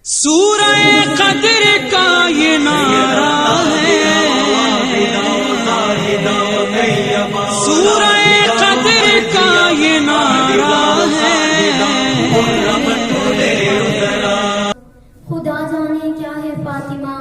سورہ قدر کا یہ نعرہ ہے، سورہ قدر کا یہ نعرہ ہے۔ خدا جانے کیا ہے فاطمہ،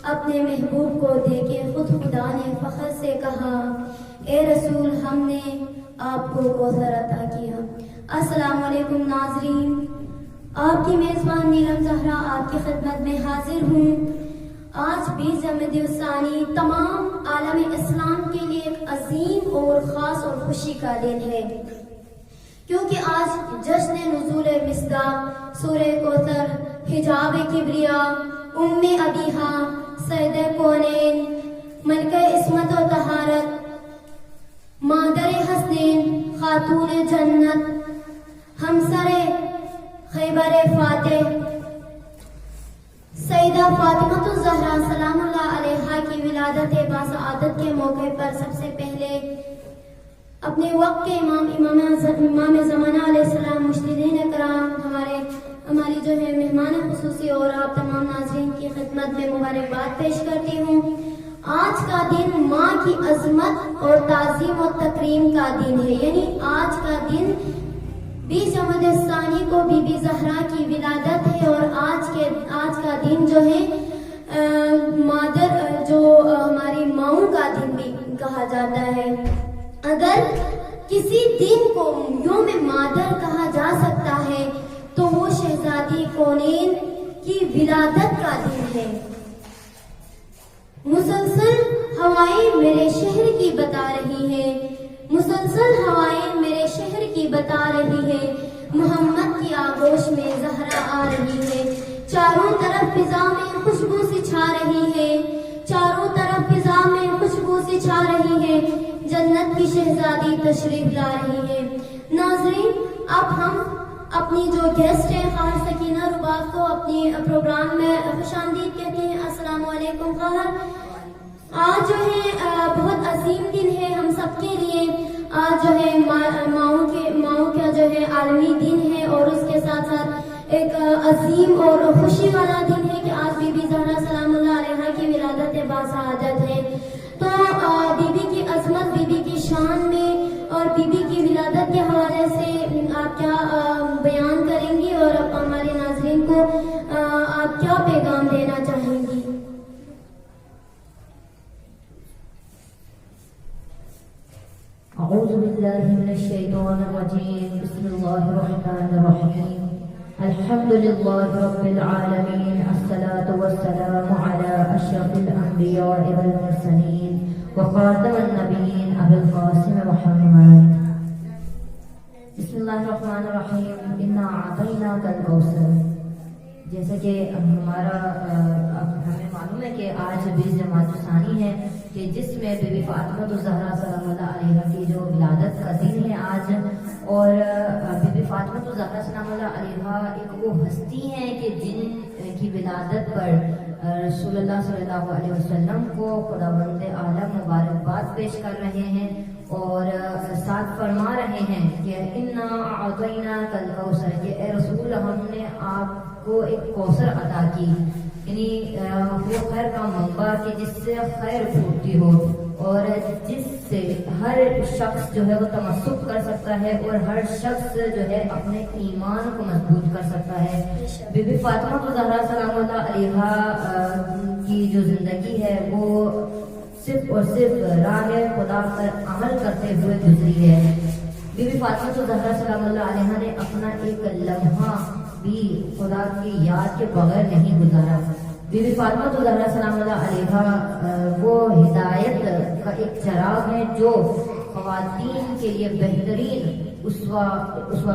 اپنے محبوب کو دیکھے خود خدا نے فخر سے کہا، اے رسول ہم نے آپ کو کوثر عطا کیا۔ السلام علیکم ناظرین، آپ کی میزبان نیلم زہرا آپ کی خدمت میں حاضر ہوں۔ آج 20 جمادی الثانی تمام عالم اسلام کے لیے ایک عظیم اور خاص اور خوشی کا دن ہے، کیونکہ آج جشن نزول مصداق، سورہ کوثر، حجاب کبریا، ام ابیہا، سید کونین، ملکہ عصمت و طہارت، مادر حسنین، خاتون جنت، ہمسر خیبر فاتح، سیدہ فاطمہ الزہرا سلام اللہ علیہا کی ولادت باسعادت کے موقع پر سب سے پہلے اپنے وقت کے امام زمانہ علیہ السلام، مشتدین کرام، ہماری جو ہے مہمان خصوصی اور آپ تمام ناظرین کی خدمت میں مبارکباد پیش کرتی ہوں۔ آج کا دن ماں کی عظمت اور تعظیم و تکریم کا دن ہے، یعنی آج کا دن 20 جمادی الثانی کو بی بی زہرا کی ولادت ہے، اور آج کا دن جو ہے مادر جو ہماری ماؤں کا دن بھی کہا جاتا ہے۔ اگر کسی دن کو یوم مادر کہا جا سکتا ہے تو وہ شہزادی کونین کی ولادت کا دن ہے۔ مسلسل ہوائیں میرے شہر کی بتا رہی ہے، مسلسل ہوائیں میرے شہر کی بتا رہی ہے، محمد کی آغوش میں زہرا آ رہی ہے، چاروں طرف فضا میں خوشبو سی چھا رہی ہے، چاروں طرف فضا میں خوشبو سی چھا رہی ہے، جنت کی شہزادی تشریف لا رہی ہے۔ ناظرین، اب ہم اپنی جو گیسٹ ہیں خواہر سکینہ رباط کو اپنی پروگرام میں خوش آمدید کہتے ہیں۔ السلام علیکم خواہر۔ آج جو ہے بہت عظیم دن ہے ہم سب کے لیے، آج جو ہے ماؤں کا جو ہے عالمی دن ہے، اور اس کے ساتھ ساتھ ایک عظیم اور خوشی والا دن ہے کہ آج بی بی زہرا سلام اللہ علیہا کی ولادت باسعادت ہے۔ تو بی بی کی عظمت، بی بی کی شان میں اور بی بی کی ولادت کے حوالے سے آپ کیا بیان کریں گی، اور اب ہمارے ناظرین کو آپ کیا پیغام دینا چاہیں گی؟ اعوذ باللہ من الشیطان الرجیم، بسم اللہ الرحمن الرحیم، الحمد للہ رب العالمین، الصلاة والسلام علی اشرف الانبیاء والمرسلین وخاتم النبیین ابی القاسم محمد۔ بسم اللہ الرحمن الرحیم، انا اعطیناک الکوثر۔ جیسا کہ ہمیں معلوم ہے کہ آج 20 جمادی الثانی ہے، کہ جس میں بی بی فاطمہ الزہرا سلام اللہ علیہا کی جو ولادت کا دن ہے آج، اور بی بی فاطمہ الزہرا سلام اللہ علیہا ایک وہ ہستی ہیں کہ جن کی ولادت پر رسول اللہ صلی اللہ علیہ وسلم کو خداوند عالم مبارکباد پیش کر رہے ہیں، اور ساتھ فرما رہے ہیں کہ انا اعطیناک الکوثر، کہ اے رسول ہم نے آپ کو ایک کوثر عطا کی، یعنی وہ خیر کا منبع کہ جس سے خیر پھوٹتی ہو، اور جس سے ہر شخص جو ہے وہ تمسک کر سکتا ہے، اور ہر شخص جو ہے اپنے ایمان کو مضبوط کر سکتا ہے۔ بی بی فاطمہ الزہرا سلام اللہ علیہا کی جو زندگی ہے وہ صرف اور صرف راہ خدا پر عمل کرتے ہوئے گزری ہے۔ بی بی فاطمہ الزہرا سلام اللہ علیہا نے اپنا ایک لمحہ بھی خدا کی یاد کے بغیر نہیں گزارا۔ بی بی فاطمہ الزہرا سلام اللہ علیہا وہ ہدایت کا ایک چراغ ہے جو خواتین کے لیے بہترین اسوہ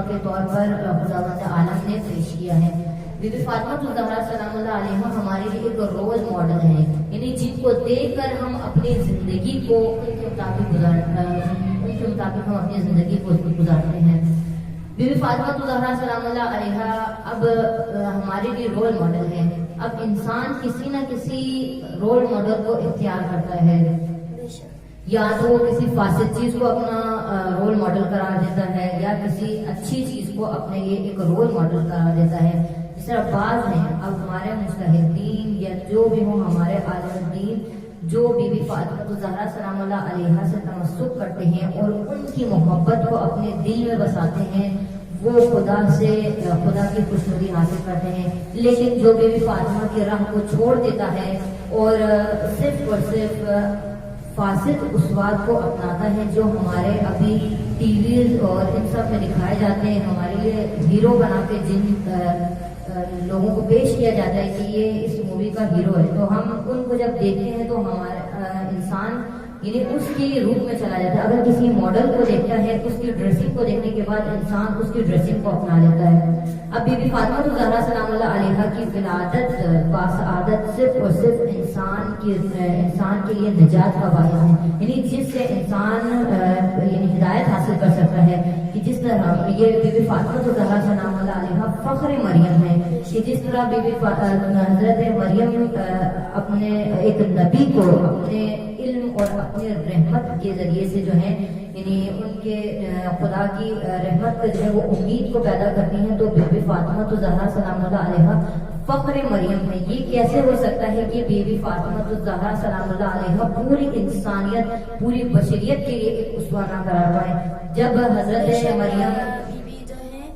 کے طور پر خداوند عالم نے پیش کیا ہے۔ بی بی فاطمہ الزہرا سلام اللہ علیہا ہمارے لیے ایک رول ماڈل ہے، یعنی جن کو دیکھ کر ہم اپنی زندگی کو ان کے مطابق ہم اپنی زندگی کو گزارتے ہیں۔ بی بی فاطمہ الزہرا سلام اللہ علیہا اب ہمارے لیے رول ماڈل ہے۔ اب انسان کسی نہ کسی رول ماڈل کو اختیار کرتا ہے، یا تو وہ کسی فاسد چیز کو اپنا رول ماڈل قرار دیتا ہے، یا کسی اچھی چیز کو اپنے لیے ایک رول ماڈل قرار دیتا ہے۔ جس طرح بعض ہیں اب ہمارے مجتہدین یا جو بھی ہوں ہمارے عالم دین جو بی بی فاطمہ الزہرا سلام اللہ علیہا سے تمسک کرتے ہیں اور ان کی محبت کو اپنے دل میں بساتے ہیں، وہ خدا کی خوشنودی حاصل کرتے ہیں. لیکن جو بی بی فاطمہ کی راہ کو چھوڑ دیتا ہے اور صرف فاسد اسوات کو اپناتا ہے جو ہمارے ابھی ٹی ویز اور ان سب میں دکھائے جاتے ہیں، ہمارے لیے ہیرو بنا کے جن لوگوں کو پیش کیا جاتا ہے کہ یہ اس مووی کا ہیرو ہے، تو ہم ان کو جب دیکھتے ہیں تو ہمارا انسان یعنی اس کی روپ میں چلا جاتا ہے. اگر کسی ماڈل کو دیکھتا ہے اس کی ڈریسنگ کو دیکھنے کے بعد انسان اس کی ڈریسنگ کو اپنا لیتا ہے. اب بی بی فاطمہ الزہرا سلام اللہ علیہا کی ولادت باسعادت صرف اور صرف انسان کے لیے نجات کا باعث ہے، یعنی جس سے انسان یعنی ہدایت حاصل کر سکتا ہے کہ جس طرح یہ بی بی فاطمہ الزہرا سلام اللہ علیہا فخر مریم ہے کہ جس طرح بی بی حضرت مریم اپنے ایک نبی کو اپنے علم اور اپنے رحمت کے ذریعے سے جو ہے یعنی ان کے خدا کی رحمت کا جو ہے وہ امید کو پیدا کرتی ہیں، تو بی بی فاطمہ الزہرا سلام اللہ علیہا فخر مریم ہے. یہ کیسے ہو سکتا ہے کہ بی بی فاطمہ الزہرا سلام اللہ علیہا پوری انسانیت پوری بشریت کے لیے ایک اسوہ نہ قرار پائے؟ جب حضرت مریم بی جو ہے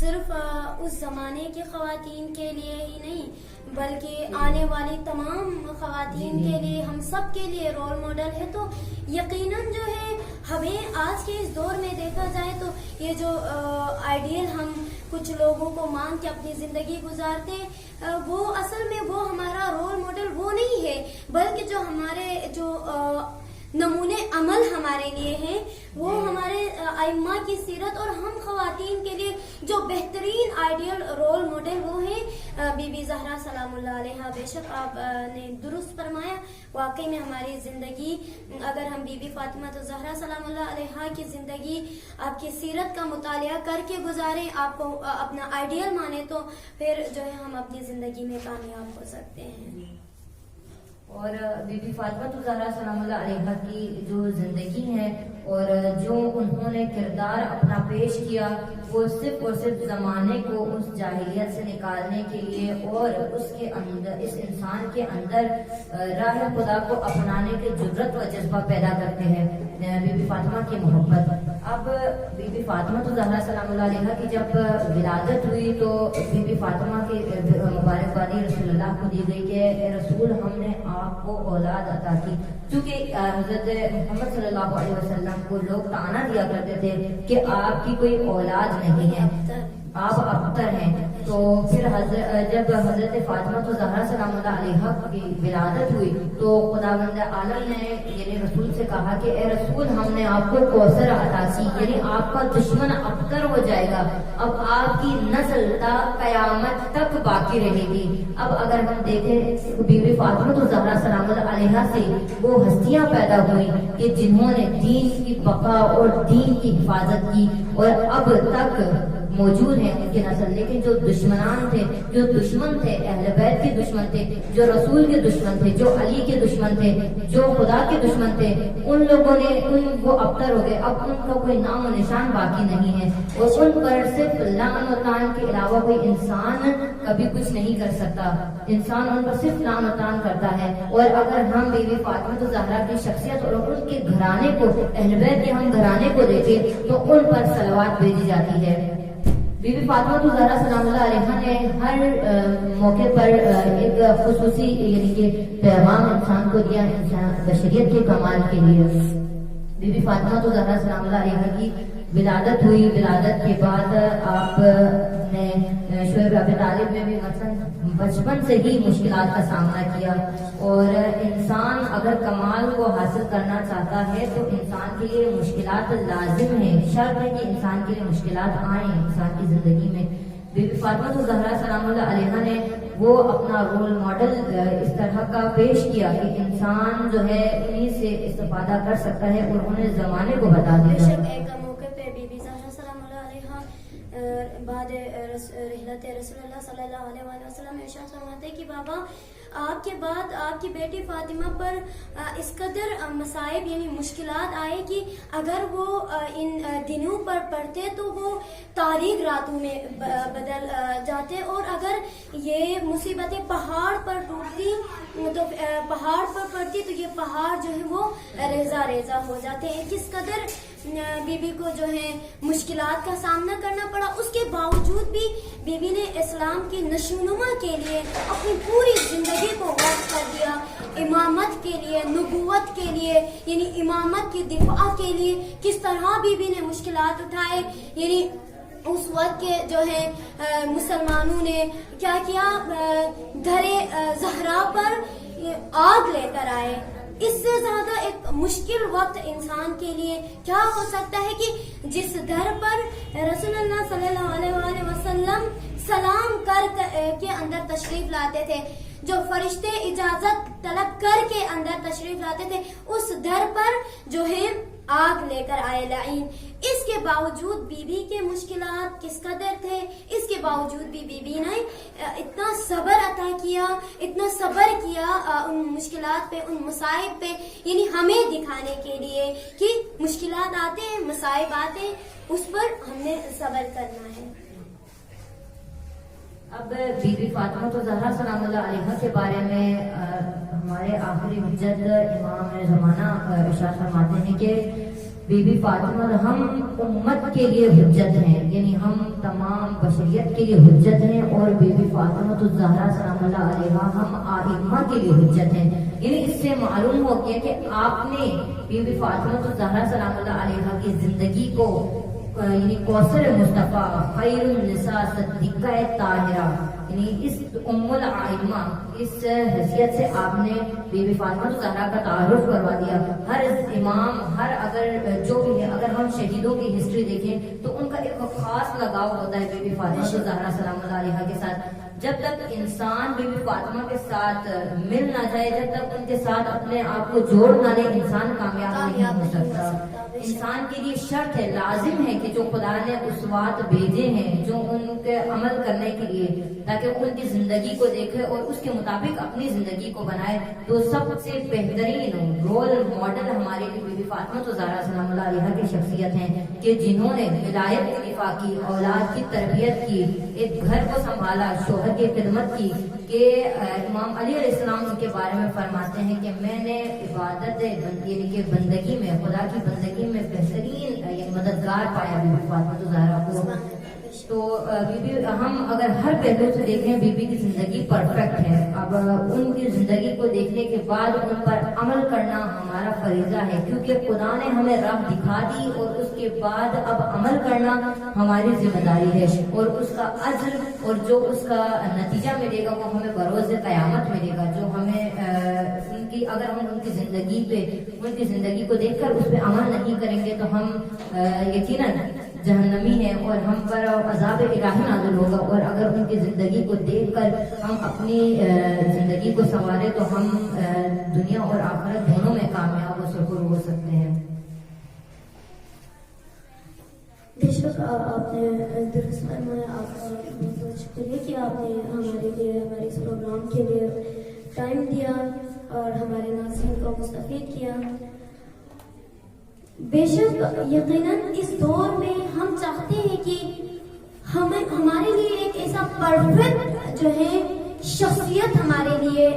صرف اس زمانے کی خواتین کے لیے ہی نہیں بلکہ آنے والی تمام خواتین کے لیے، ہم سب کے لیے رول ماڈل ہے. تو یقیناً جو ہے ہمیں آج کے اس دور میں دیکھا جائے تو یہ جو آئیڈیل ہم کچھ لوگوں کو مان کے اپنی زندگی گزارتے وہ اصل میں وہ ہمارا رول ماڈل وہ نہیں ہے، بلکہ جو ہمارے جو نمونے عمل ہمارے لیے ہیں وہ ہمارے ائمہ کی سیرت، اور ہم خواتین کے لیے جو بہترین آئیڈیل رول ماڈل وہ ہیں بی بی زہرا سلام اللہ علیہا. بے شک آپ نے درست فرمایا، واقعی میں ہماری زندگی اگر ہم بی بی فاطمہ الزہرا سلام اللہ علیہا کی زندگی آپ کی سیرت کا مطالعہ کر کے گزاریں، آپ کو اپنا آئیڈیل مانے، تو پھر جو ہے ہم اپنی زندگی میں کامیاب ہو سکتے ہیں. اور بی بی فاطمہ الزہرا سلام اللہ علیہا کی جو زندگی ہے اور جو انہوں نے کردار اپنا پیش کیا وہ صرف اور صرف زمانے کو اس جاہلیت سے نکالنے کے لیے اور اس کے اندر اس انسان کے اندر راہ خدا کو اپنانے کے جرت و جذبہ پیدا کرتے ہیں. بی بی فاطمہ کی محبت. اب بی بی فاطمہ الزہرا سلام اللہ علیہا کی جب ولادت ہوئی تو بی بی فاطمہ کی مبارکبادی رسول اللہ کو دی گئی کہ اے رسول ہم نے آپ کو اولاد عطا کی. چونکہ حضرت محمد صلی اللہ علیہ وسلم کو لوگ طعنہ دیا کرتے تھے کہ آپ کی کوئی اولاد نہیں ہے، آپ ابتر ہیں. تو پھر جب حضرت فاطمہ الزہرا سلام اللہ علیہا کی ولادت ہوئی تو خداوند عالم نے یعنی رسول سے کہا کہ اے رسول ہم نے آپ کو کوثر عطا کی، یعنی آپ کا دشمن ابتر ہو جائے گا، اب آپ کی نسل تا قیامت تک باقی رہے گی. اب اگر ہم دیکھیں بی بی فاطمہ الزہرا سلام اللہ علیہا سے وہ ہستیاں پیدا ہوئی کہ جنہوں نے دین کی بقا اور دین کی حفاظت کی اور اب تک موجود ہیں ان کی نسل. لیکن جو دشمنان تھے، جو دشمن تھے، اہل بیت کے دشمن تھے، جو رسول کے دشمن تھے، جو علی کے دشمن تھے، جو خدا کے دشمن تھے، ان لوگوں نے وہ ابتر ہو گئے. اب ان کا کوئی نام و نشان باقی نہیں ہے اور ان پر صرف لعن و طعن کے علاوہ کوئی انسان کبھی کچھ نہیں کر سکتا. انسان ان پر صرف لعن و طعن کرتا ہے. اور اگر ہم بی بی فاطمہ الزہرا کی شخصیت اور ان کے گھرانے کو، اہل بیت کے ہم گھرانے کو دیکھیں تو ان پر صلوات بھیجی جاتی ہے. بی بی فاطمہ الزہرا سلام اللہ علیہا نے ہر موقع پر ایک خصوصی یعنی کہ پیغام انسان کو دیا بشریت کے کمال کے لیے. بی بی فاطمہ الزہرا سلام اللہ علیہا کی ولادت ہوئی. ولادت کے بعد آپ نے شعیب ابی طالب میں بھی مثلا بچپن سے ہی مشکلات کا سامنا کیا. اور انسان اگر کمال کو حاصل کرنا چاہتا ہے تو انسان کے لیے مشکلات لازم ہیں، شرط ہے کہ انسان کے لیے مشکلات آئیں انسان کی زندگی میں. بی بی فاطمہ الزہرا سلام اللہ علیہا نے وہ اپنا رول ماڈل اس طرح کا پیش کیا کہ انسان جو ہے انہیں سے استفادہ کر سکتا ہے اور انہیں زمانے کو بتا دیا. ایک موقع پہ بی بی زہرا سلام اللہ علیہا بعد رحلت رسول اللہ صلی اللہ علیہ وآلہ وسلم ارشاد فرماتے ہیں کہ بابا آپ کے بعد آپ کی بیٹی فاطمہ پر اس قدر مصائب یعنی مشکلات آئے کہ اگر وہ ان دنوں پر پڑھتے تو وہ تاریک راتوں میں بدل جاتے، اور اگر یہ مصیبتیں پہاڑ پر ٹوٹتی تو پہاڑ پر پڑتی تو یہ پہاڑ جو ہے وہ ریزہ ریزہ ہو جاتے ہیں۔ کس قدر بی بی کو جو ہے مشکلات کا سامنا کرنا پڑا، اس کے باوجود بھی بی بی نے اسلام کی نشوونما کے لیے اپنی پوری زندگی کو وقف کر دیا، امامت کے لیے، نبوت کے لیے، یعنی امامت کی دفاع کے لیے کس طرح بی بی نے مشکلات اٹھائے۔ یعنی اس وقت کے جو ہے مسلمانوں نے کیا کیا، گھرے زہرا پر آگ لے کر آئے۔ اس سے زیادہ ایک مشکل وقت انسان کے لیے کیا ہو سکتا ہے کہ جس گھر پر رسول اللہ صلی اللہ علیہ وآلہ وسلم سلام کر کے اندر تشریف لاتے تھے، جو فرشتے اجازت طلب کر کے اندر تشریف لاتے تھے، اس گھر پر جو ہے آگ لے کر آئے لعین۔ اس کے باوجود بی بی کے مشکلات کس قدر تھے، اس کے باوجود بھی بی بی نے اتنا صبر عطا کیا، اتنا صبر کیا ان مشکلات پہ، ان مصائب پہ، یعنی ہمیں دکھانے کے لیے کہ مشکلات آتے ہیں، مصائب آتے ہیں، اس پر ہم نے صبر کرنا ہے۔ اب بی بی فاطمہ زہرا سلام اللہ علیہا کے بارے میں ہمارے آخری حجت امام زمانہ ارشاد فرماتے ہیں کہ بی بی فاطمہ ہم امت کے لیے حجت ہیں، یعنی ہم تمام بشریت کے لیے حجت ہیں، اور بی بی فاطمہ زہرا سلام اللہ علیہا ہم آئمہ کے لیے حجت ہیں۔ یعنی اس سے معلوم ہو گیا کہ آپ نے بی بی فاطمہ زہرا سلام اللہ علیہا کی زندگی کو یعنی کوثر مصطفیٰ، خیر النساء، صدیقہ طاہرہ، یعنی اس ام العائمہ، اس حیثیت سے آپ نے بی بی فاطمہ زہرا کا تعارف کروا دیا۔ ہر امام، ہر اگر جو بھی ہے، اگر ہم شہیدوں کی ہسٹری دیکھیں تو ان کا ایک خاص لگاؤ ہوتا ہے بی بی فاطمہ زہرا سلام اللہ علیہا کے ساتھ۔ جب تک انسان بی بی فاطمہ کے ساتھ مل نہ جائے، جب تک ان کے ساتھ اپنے آپ کو جوڑ نہ لے، انسان کامیاب نہیں ہو سکتا۔ انسان کے لیے شرط ہے، لازم ہے کہ جو خدا نے اسوات بھیجے ہیں، جو ان کے عمل کرنے کے لیے، تاکہ ان کی زندگی کو دیکھے اور اس کے مطابق اپنی زندگی کو بنائے، تو سب سے بہترین رول ماڈل ہمارے لیے بی بی فاطمہ زہرا سلام اللہ علیہا کی شخصیت ہیں، کہ جنہوں نے ولایت کی دفاع کی، اولاد کی تربیت کی، ایک گھر کو سنبھالا، شوہر کی خدمت کی۔ کہ امام علی علیہ السلام ان کے بارے میں فرماتے ہیں کہ میں نے عبادت یعنی کہ بندگی میں، خدا کی بندگی میں بہترین مددگار پایا بی بی فاطمہ زہرا کو۔ تو بی بی، ہم اگر ہر پہلو سے دیکھیں، بی بی کی زندگی پرفیکٹ ہے۔ اب ان کی زندگی کو دیکھنے کے بعد ان پر عمل کرنا ہمارا فریضہ ہے، کیونکہ خدا نے ہمیں راہ دکھا دی، اور اس کے بعد اب عمل کرنا ہماری ذمہ داری ہے، اور اس کا اجر اور جو اس کا نتیجہ ملے گا وہ ہمیں بروز قیامت ملے گا۔ جو ہمیں ان کی، اگر ہم ان کی زندگی پہ، ان کی زندگی کو دیکھ کر اس پہ عمل نہیں کریں گے تو ہم یقیناً جہنمی ہیں، اور ہم پر عذاب الہی نازل ہوگا۔ اور اگر ان کی زندگی کو دیکھ کر ہم اپنی زندگی کو سنوارے تو ہم دنیا اور آخرت دونوں میں کامیاب و سرخر ہو سکتے ہیں۔ بے شک آپ نے درست فرمایا، آپ کا بہت بہت شکریہ کہ آپ نے ہمارے لیے، ہمارے اس پروگرام کے لیے ٹائم دیا اور ہمارے ناظرین کو مستفید کیا۔ بے شک یقیناً اس دور میں ہم چاہتے ہیں کہ ہمارے لیے ایک ایسا پرفیکٹ جو ہے شخصیت ہمارے لیے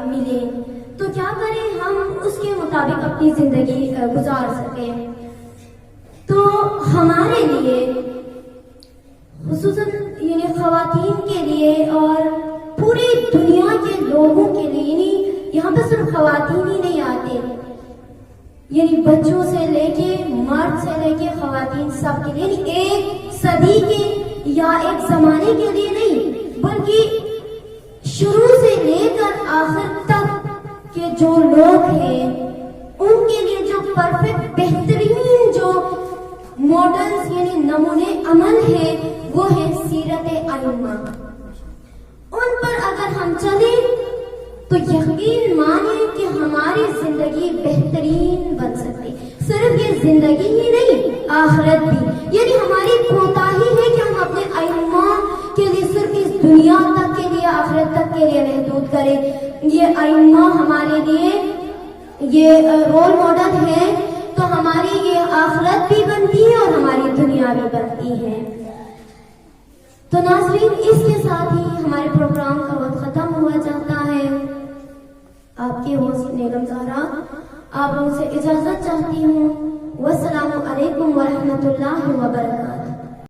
ملے، تو کیا کریں ہم اس کے مطابق اپنی زندگی گزار سکیں۔ تو ہمارے لیے خصوصاً یعنی خواتین کے لیے اور پوری دنیا کے لوگوں کے لیے، یعنی یہاں پہ صرف خواتین ہی نہیں آتے، یعنی بچوں سے لے کے مرد سے لے کے خواتین سب کے لیے، یعنی ایک صدی کے یا ایک زمانے کے لیے نہیں، بلکہ شروع سے لے کر آخر تک کے جو لوگ ہیں ان کے لیے جو پرفیکٹ بہترین جو ماڈلز یعنی نمونے عمل ہے وہ ہے سیرت ائمہ۔ ان پر اگر ہم چلیں تو یقین مانیں کہ ہماری زندگی بہترین بن سکتی، صرف یہ زندگی ہی نہیں آخرت بھی۔ یعنی ہماری کوتاہی ہے کہ ہم اپنے ائمہ دنیا تک کے لیے آخرت تک کے لیے محدود کرے. یہ ائمہ ہمارے لیے یہ رول ماڈل ہیں تو ہماری یہ آخرت بھی بنتی ہے اور ہماری دنیا بھی بنتی ہے. تو ناظرین اس کے ساتھ ہی ہمارے پروگرام کا وقت ختم ہوا جاتا ہے. آپ کی ہوسٹ نیلم زہرا آپ لوگوں سے اجازت چاہتی ہوں. والسلام علیکم ورحمۃ اللہ وبرکاتہ.